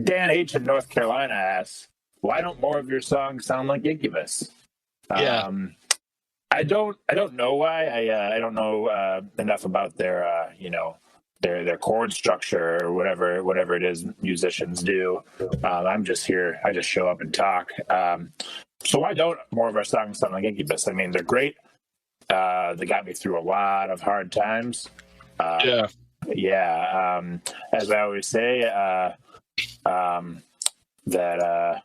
Dan H. in North Carolina asks, why don't more of your songs sound like Incubus? Yeah. I don't know why. I don't know enough about their their chord structure or whatever it is musicians do. I'm just here. I just show up and talk. So why don't more of our songs sound like Incubus? I mean, they're great. They got me through a lot of hard times. As I always say, that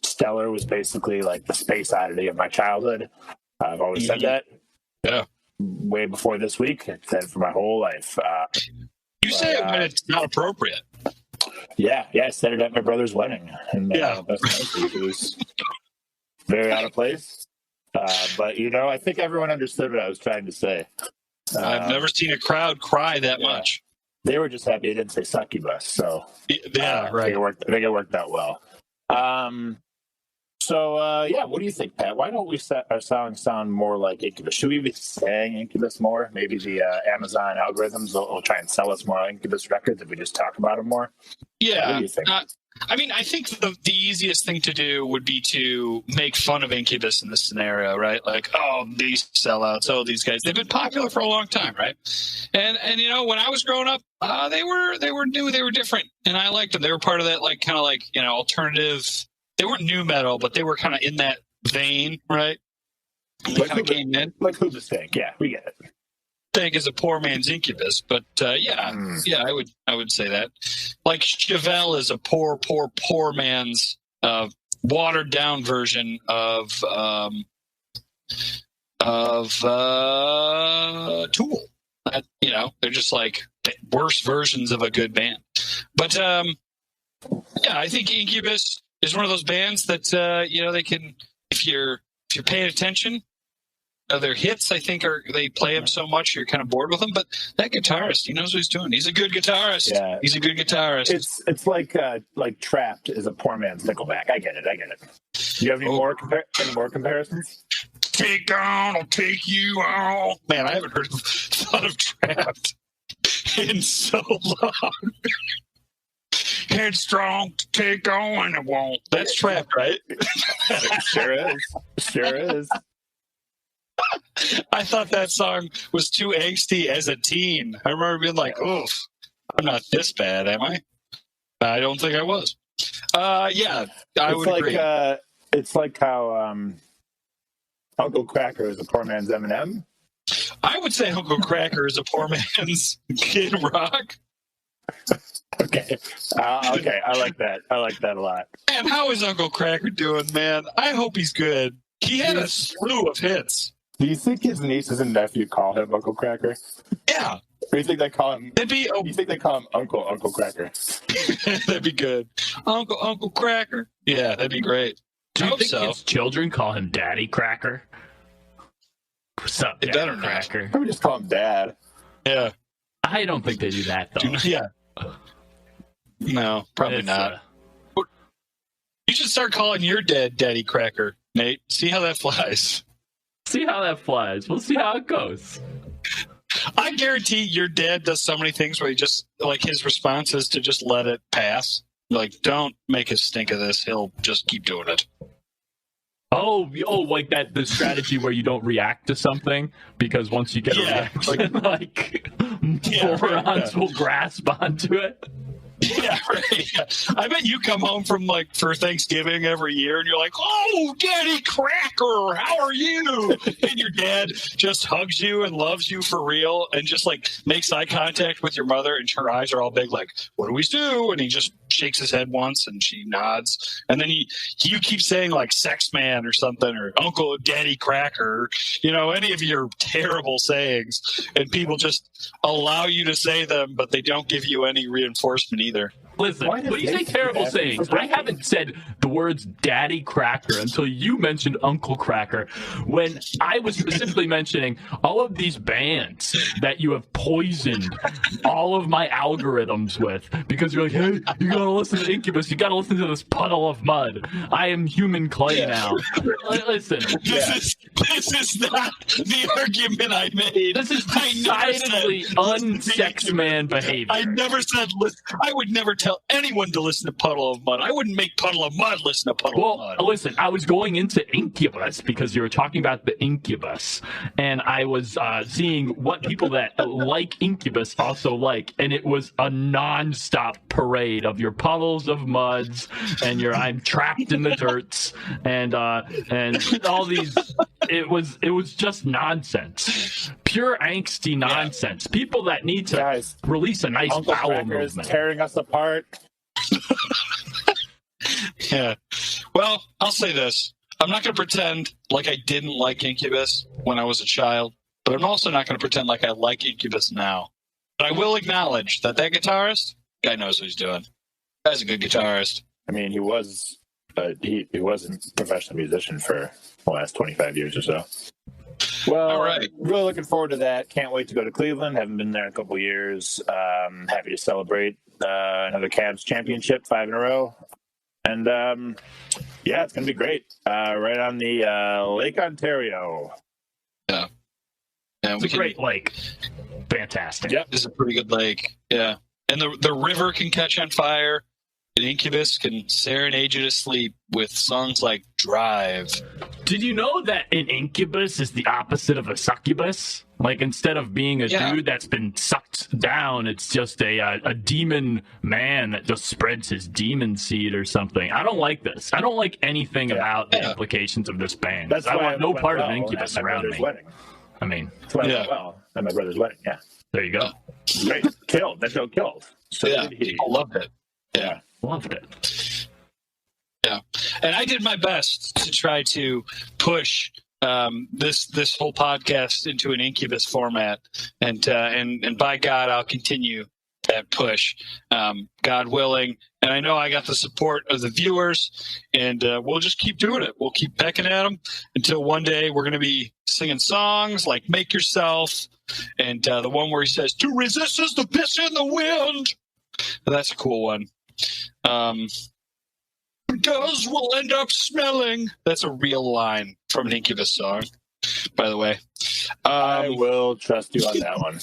Stellar was basically like the space oddity of my childhood. I've always said that. Yeah. Way before this week. I've said it for my whole life. You say it when it's not appropriate. Yeah. I said it at my brother's wedding. And, it was very out of place. But, I think everyone understood what I was trying to say. I've never seen a crowd cry that much. They were just happy I didn't say succubus. So, right. I think it worked out well. What do you think, Pat? Why don't we set our songs sound more like Incubus? Should we be saying Incubus more? Maybe the Amazon algorithms will try and sell us more Incubus records if we just talk about them more? Yeah. What do you think? I think the easiest thing to do would be to make fun of Incubus in this scenario, right? Like, oh, these sellouts, oh, these guys, they've been popular for a long time, right? And when I was growing up, they were new, they were different, and I liked them. They were part of that, like, kind of like, alternative. They weren't new metal, but they were kind of in that vein, right? They kind of came in. Like Who's Stank, yeah, we get it. Stank is a poor man's Incubus, but I would say that. Like Chevelle is a poor man's watered down version of Tool. They're just like worse versions of a good band. But I think Incubus is one of those bands that they can, if you're paying attention, their hits, I think, they play them so much you're kind of bored with them. But that guitarist, he knows what he's doing. He's a good guitarist. Yeah. He's a good guitarist. It's like Trapped is a poor man's Nickelback. I get it. Do you have any more comparisons? Take on, I'll take you on. Man, I haven't thought of Trapped in so long. Headstrong to take on, it won't. That's Trapped, right? Sure is. I thought that song was too angsty as a teen. I remember being like, oof, I'm not this bad, am I? I don't think I was. I would agree. It's like how Uncle Kracker is a poor man's Eminem. I would say Uncle Kracker is a poor man's Kid Rock. Okay. I like that. I like that a lot. Man, how is Uncle Kracker doing, man? I hope he's good. He had a slew of hits. Do you think his nieces and nephew call him Uncle Kracker? Yeah. Or do you think they call him? Do you think they call him Uncle Kracker? That'd be good. Uncle Kracker. Yeah, that'd be great. Do you think his children call him Daddy Kracker? What's up, Daddy Kracker? I would just call him Dad. Yeah. I don't think they do that, though. Yeah. No, probably not. You should start calling your dad Daddy Kracker, Nate. See how that flies. We'll see how it goes. I guarantee your dad does so many things where he just, like, his response is to just let it pass. Like, don't make a stink of this. He'll just keep doing it. Oh, like that, the strategy where you don't react to something because once you get a reaction, morons will grasp onto it. Yeah, right. Yeah. I bet you come home from, like, for Thanksgiving every year and you're like, oh, Daddy Kracker, how are you? And your dad just hugs you and loves you for real and just, like, makes eye contact with your mother and her eyes are all big, like, what do we do? And he just shakes his head once and she nods. And then you keep saying, like, sex man or something or Uncle Daddy Kracker, any of your terrible sayings. And people just allow you to say them, but they don't give you any reinforcement either. Listen, when you say terrible sayings, I haven't said the words Daddy Kracker until you mentioned Uncle Kracker. When I was specifically mentioning all of these bands that you have poisoned all of my algorithms with because you're like, hey, you gotta listen to Incubus, you gotta listen to this puddle of mud. I am human clay now. Listen. This is not the argument I made. This is decidedly unsex man behavior. I never said, I would never tell tell anyone to listen to Puddle of Mud. I wouldn't make Puddle of Mud listen to Puddle of Mud. Well, listen, I was going into Incubus because you were talking about the Incubus, and I was seeing what people that like Incubus also like, and it was a non-stop parade of your puddles of muds and your I'm trapped in the dirts and all these. It was just nonsense, pure angsty nonsense. People that need to release a nice Uncle bowel Kracker is movement. tearing us apart. Yeah. Well, I'll say this. I'm not going to pretend like I didn't like Incubus when I was a child, but I'm also not going to pretend like I like Incubus now. But I will acknowledge that guitarist, guy knows what he's doing. Guy's a good guitarist. I mean, he was he wasn't a professional musician for the last 25 years or so. Well, all right. Really looking forward to that. Can't wait to go to Cleveland. Haven't been there in a couple of years. Happy to celebrate another Cavs championship, 5 in a row. And yeah, it's going to be great. Right on the Lake Ontario. Yeah. It's a great lake. Fantastic. Yep. It's a pretty good lake. Yeah. And the river can catch on fire. And Incubus can serenade you to sleep with songs like Drive. Did you know that an incubus is the opposite of a succubus? Like, instead of being a dude that's been sucked down, it's just a demon man that just spreads his demon seed or something. I don't like this. I don't like anything about the implications of this band. That's I why want no part of Incubus at my around brother's me. wedding. I mean, That's why I went well at my brother's wedding. Yeah. there you go. Great. Killed. That show killed. So Yeah. did he. People loved it. Yeah. Loved it. Yeah. And I did my best to try to push this whole podcast into an Incubus format, and by God, I'll continue that push, God willing. And I know I got the support of the viewers, and we'll just keep doing it. We'll keep pecking at them until one day we're going to be singing songs like "Make Yourself" and the one where he says, "To resist is the piss in the wind." That's a cool one. Girls will end up smelling. That's a real line from an Incubus song, by the way. I will trust you on that one.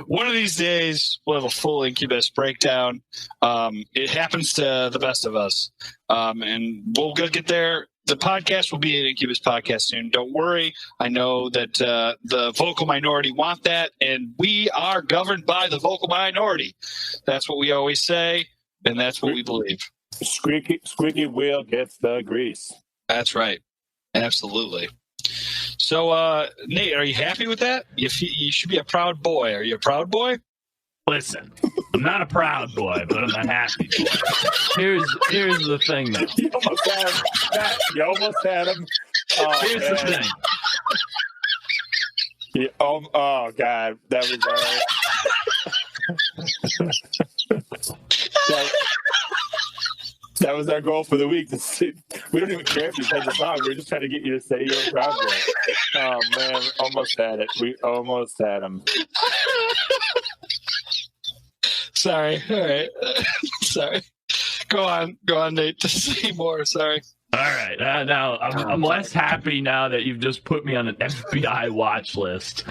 One of these days, we'll have a full Incubus breakdown. It happens to the best of us. And we'll get there. The podcast will be an Incubus podcast soon. Don't worry. I know that the vocal minority want that, and we are governed by the vocal minority. That's what we always say, and that's what we believe. Squeaky wheel gets the grease. That's right. Absolutely. So, Nate, are you happy with that? You should be a proud boy. Are you a proud boy? Listen, I'm not a proud boy, but I'm a happy boy. Here's the thing, though. You almost had him. Matt, you almost had him. Oh, Here's man. the thing. Oh, God. That was that was our goal for the week. We don't even care if you said the song. We're just trying to get you to say you're a proud boy. Oh, man. Almost had it. We almost had him. Sorry. All right. Sorry. Go on, Nate. To say more. Sorry. All right. Now I'm less happy now that you've just put me on an FBI watch list.